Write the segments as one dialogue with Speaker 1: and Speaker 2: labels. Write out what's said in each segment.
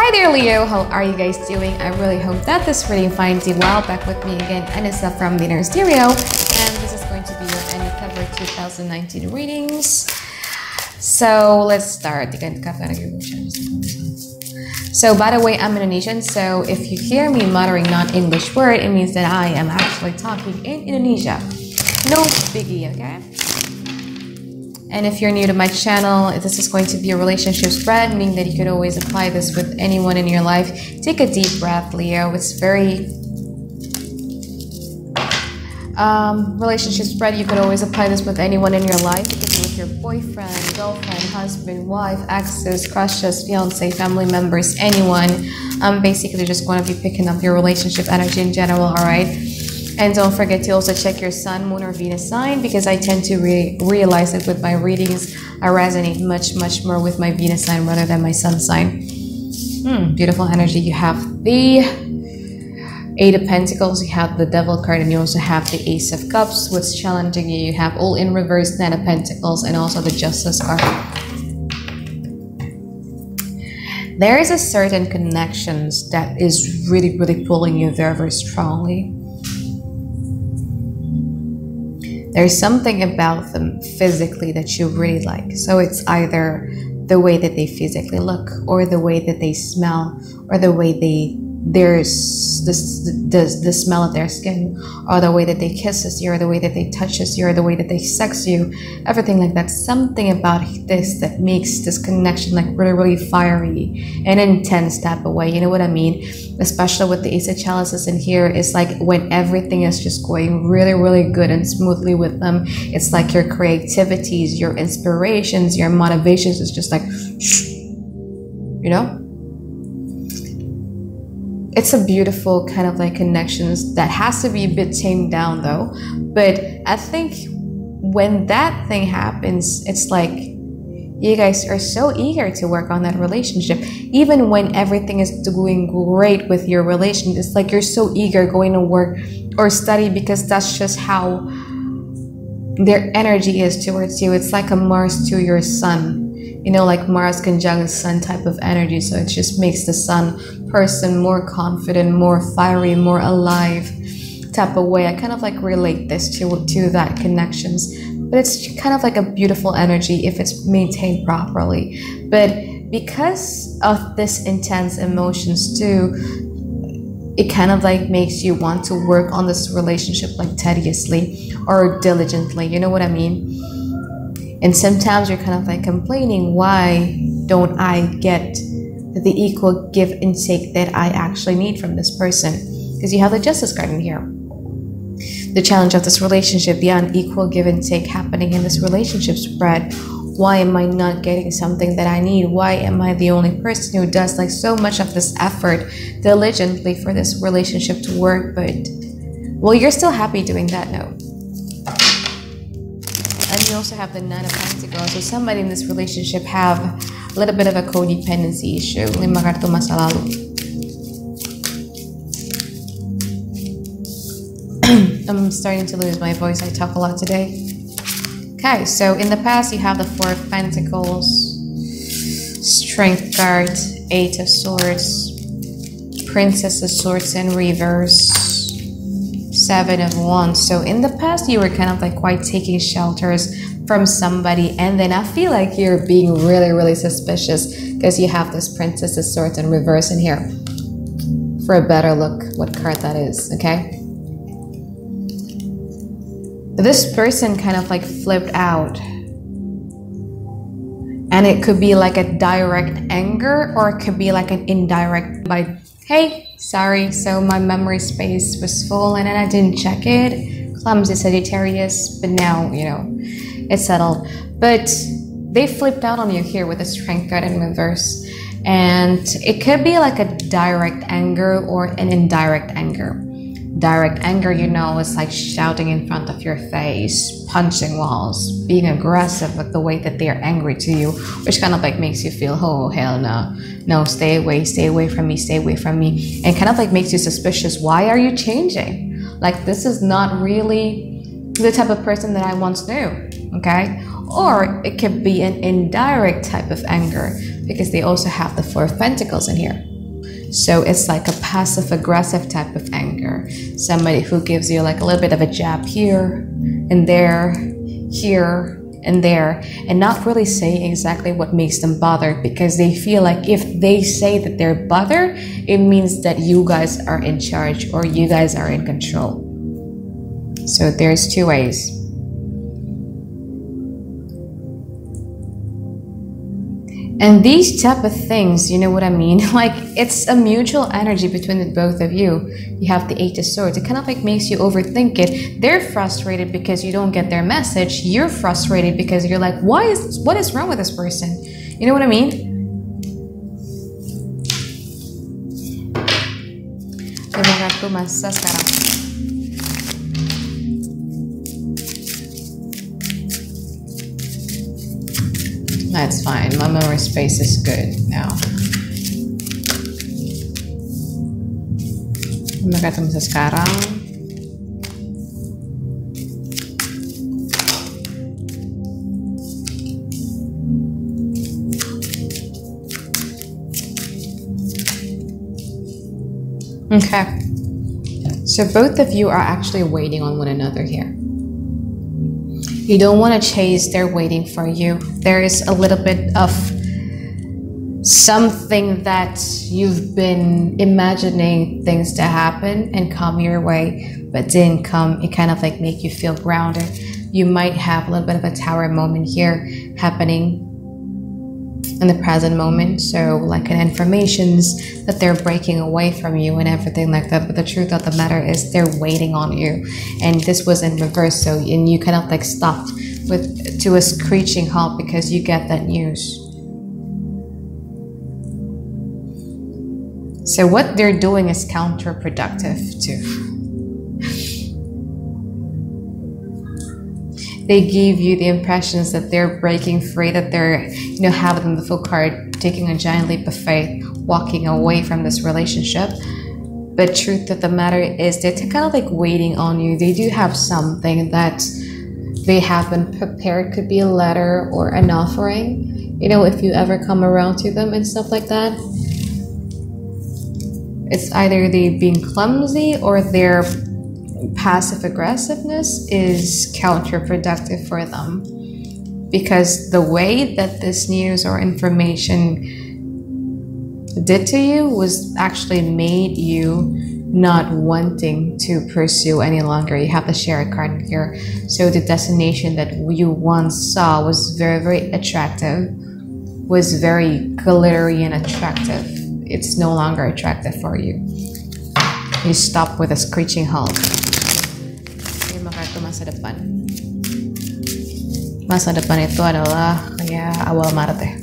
Speaker 1: Hi there, Leo. How are you guys doing? I really hope that this reading finds you well. Back with me again, Anisa from the Inner Stereo, and this is going to be your Any Cover 2019 readings. So let's start. So by the way, I'm Indonesian, so if you hear me muttering non-English word, it means that I am actually talking in Indonesia. No biggie, okay? And if you're new to my channel, this is going to be a relationship spread, meaning that you could always apply this with anyone in your life. Take a deep breath, Leo. It's very relationship spread. You could always apply this with anyone in your life. It could be with your boyfriend, girlfriend, husband, wife, exes, crushes, fiance, family members, anyone. I'm basically just going to be picking up your relationship energy in general, all right? And don't forget to also check your sun, moon, or Venus sign, because I tend to realize that with my readings, I resonate much more with my Venus sign rather than my sun sign. Beautiful energy. You have the Eight of Pentacles, you have the Devil card, and you also have the Ace of Cups. What's challenging you? You have all in reverse, Nine of Pentacles, and also the Justice card. There is a certain connections that is really pulling you very strongly. There's something about them physically that you really like. So it's either the way that they physically look, or the way that they smell, or the way there's the smell of their skin, or the way that they kiss you, or the way that they touch you, or the way that they sex you, everything like that. Something about this that makes this connection like really fiery and intense type of way. You know what I mean? Especially with the Ace of Chalices in here, it's like when everything is just going really good and smoothly with them, it's like your creativities, your inspirations, your motivations is just like, you know? It's a beautiful kind of like connections that has to be a bit tamed down though. But I think when that thing happens, it's like you guys are so eager to work on that relationship. Even when everything is doing great with your relationship, it's like you're so eager going to work or study, because that's just how their energy is towards you. It's like a Mars to your sun. You know, like Mars conjunct Sun type of energy. So it just makes the Sun person more confident, more fiery, more alive type of way. I kind of like relate this to that connections. But it's kind of like a beautiful energy if it's maintained properly. But because of this intense emotions too, it kind of like makes you want to work on this relationship like tediously or diligently. You know what I mean? And sometimes you're kind of like complaining, why don't I get the equal give and take that I actually need from this person? Because you have the Justice card in here. The challenge of this relationship, the unequal give and take happening in this relationship spread. Why am I not getting something that I need? Why am I the only person who does like so much of this effort diligently for this relationship to work? But, well, you're still happy doing that, no? And you also have the Nine of Pentacles. So somebody in this relationship have a little bit of a codependency issue. 5 kartu masa lalu. I'm starting to lose my voice. I talk a lot today. Okay, so in the past you have the Four of Pentacles, Strength card, Eight of Swords, Princess of Swords in reverse, Seven of Wands. So in the past you were kind of like quite taking shelters from somebody, and then I feel like you're being really suspicious because you have this Princess of Swords in reverse in here. For a better look what card that is, okay? This person kind of like flipped out, and it could be like a direct anger, or it could be like an indirect by, hey, sorry, so my memory space was full and then I didn't check it. Clumsy Sagittarius, but now, you know, it's settled. But they flipped out on you here with a Strength card in reverse. And it could be like a direct anger or an indirect anger. Direct anger, you know, is like shouting in front of your face, punching walls, being aggressive with the way that they are angry to you, which kind of like makes you feel, oh, hell no. No, stay away from me, stay away from me. And kind of like makes you suspicious. Why are you changing? Like, this is not really the type of person that I once knew, okay? Or it could be an indirect type of anger, because they also have the Four of Pentacles in here. So it's like a passive aggressive type of anger. Somebody who gives you like a little bit of a jab here and there, here and there, and not really saying exactly what makes them bothered, because they feel like if they say that they're bothered, it means that you guys are in charge or you guys are in control. So there's two ways. And these type of things, you know what I mean? Like, it's a mutual energy between the both of you. You have the Eight of Swords. It kind of like makes you overthink it. They're frustrated because you don't get their message. You're frustrated because you're like, what is wrong with this person? You know what I mean? Aku masa sekarang. That's fine. My memory space is good now. Ketemu sekarang. Okay. So both of you are actually waiting on one another here. You don't want to chase, they're waiting for you. There is a little bit of something that you've been imagining things to happen and come your way, but didn't come. It kind of like make you feel grounded. You might have a little bit of a tower moment here happening in the present moment. So like an informations that they're breaking away from you and everything like that. But the truth of the matter is they're waiting on you. And this was in reverse. So, and you kind of like stopped to a screeching halt because you get that news. So what they're doing is counterproductive too. They give you the impressions that they're breaking free, that they're, you know, having the full card, taking a giant leap of faith, walking away from this relationship. But truth of the matter is they're kind of like waiting on you. They do have something that they haven't prepared. Could be a letter or an offering. You know, if you ever come around to them and stuff like that. It's either they being clumsy or their passive aggressiveness is counterproductive for them, because the way that this news or information did to you was actually made you not wanting to pursue any longer. You have the Chariot card here. So the destination that you once saw was very, very attractive, was very glittery and attractive. It's no longer attractive for you. You stop with a screeching halt. Masa depan. Masa depan itu adalah kayak awal Maret ya.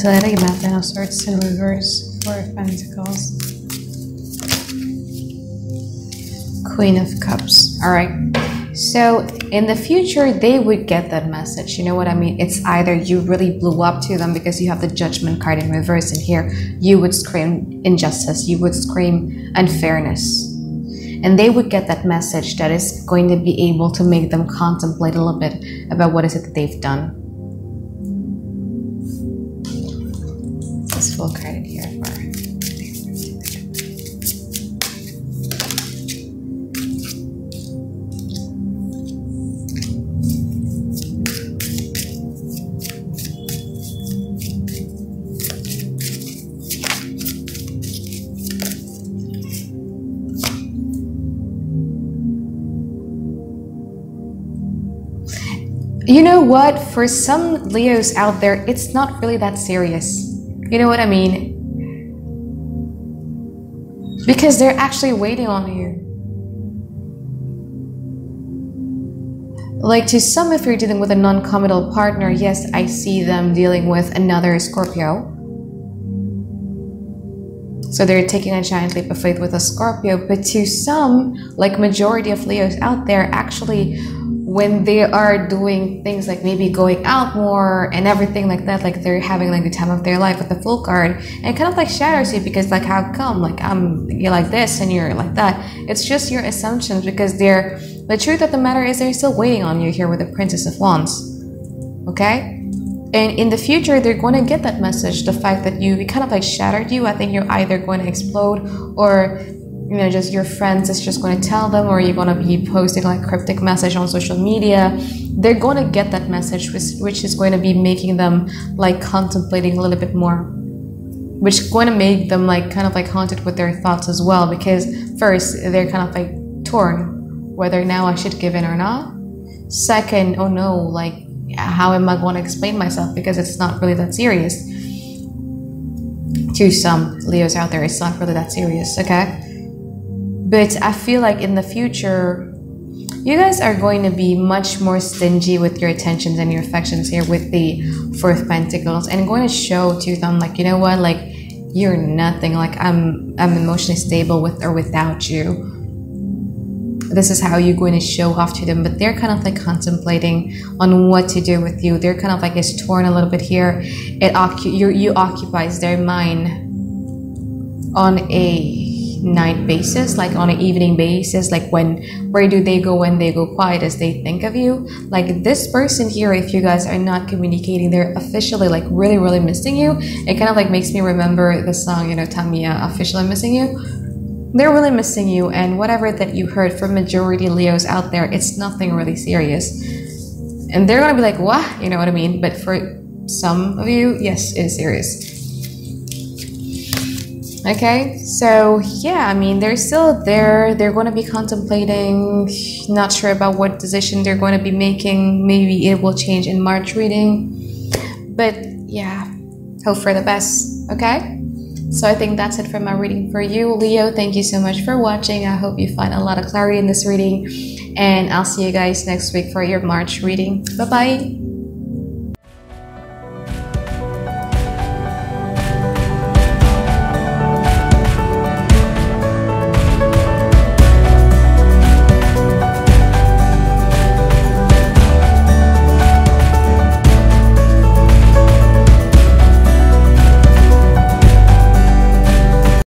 Speaker 1: So that I map now starts in reverse. Four of Pentacles. Queen of Cups. Alright. So in the future, they would get that message. You know what I mean? It's either you really blew up to them because you have the Judgment card in reverse, and here you would scream injustice. You would scream unfairness. And they would get that message that is going to be able to make them contemplate a little bit about what is it that they've done. Full credit here for you know what, for some Leos out there, it's not really that serious. You know what I mean? Because they're actually waiting on you. Like to some, if you're dealing with a non-committal partner, yes, I see them dealing with another Scorpio. So they're taking a giant leap of faith with a Scorpio. But to some, like majority of Leos out there, actually, when they are doing things like maybe going out more and everything like that, like they're having like the time of their life with the Fool card, and it kind of like shatters you because like, how come, like you're like this and you're like that. It's just your assumptions, because the truth of the matter is they're still waiting on you here with the Princess of Wands. Okay? And in the future, they're going to get that message. The fact that you kind of like shattered you, I think you're either going to explode, or you know, just your friends is just going to tell them, or you're going to be posting like cryptic message on social media. They're going to get that message, which is going to be making them like contemplating a little bit more, which is going to make them like kind of like haunted with their thoughts as well, because first, they're kind of like torn whether now I should give in or not. Second, oh no, like how am I going to explain myself, because it's not really that serious. To some Leos out there, it's not really that serious, okay? But I feel like in the future, you guys are going to be much more stingy with your attentions and your affections here with the Four of Pentacles, and going to show to them like, you know what, like you're nothing, like I'm emotionally stable with or without you. This is how you're going to show off to them. But they're kind of like contemplating on what to do with you. They're kind of like is torn a little bit here. You occupies their mind on a night basis, like on an evening basis, like where do they go when they go quiet as they think of you. Like this person here, if you guys are not communicating, they're officially like really, really missing you. It kind of like makes me remember the song, you know, Tamiya, Officially Missing You. They're really missing you, and whatever that you heard from majority Leos out there, it's nothing really serious. And they're gonna be like, what? You know what I mean? But for some of you, yes, it is serious. Okay, so yeah, I mean, they're still there. They're going to be contemplating, not sure about what decision they're going to be making. Maybe it will change in March reading. But yeah, hope for the best, okay? So I think that's it for my reading for you, Leo. Thank you so much for watching. I hope you find a lot of clarity in this reading. And I'll see you guys next week for your March reading. Bye-bye.